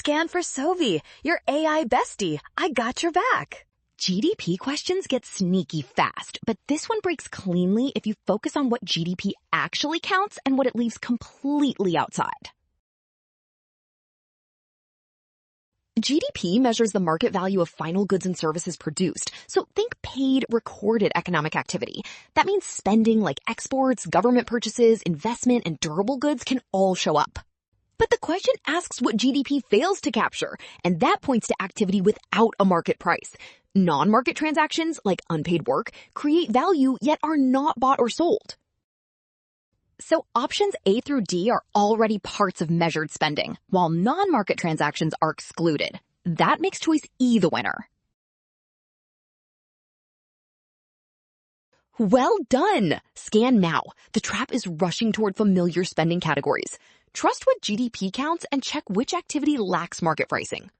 Scan for Sovi, your AI bestie. I got your back. GDP questions get sneaky fast, but this one breaks cleanly if you focus on what GDP actually counts and what it leaves completely outside. GDP measures the market value of final goods and services produced, so think paid, recorded economic activity. That means spending like exports, government purchases, investment, and durable goods can all show up. But the question asks what GDP fails to capture, and that points to activity without a market price. Non-market transactions, like unpaid work, create value yet are not bought or sold. So options A through D are already parts of measured spending, while non-market transactions are excluded. That makes choice E the winner. Well done! Scan now. The trap is rushing toward familiar spending categories. Trust what GDP counts and check which activity lacks market pricing.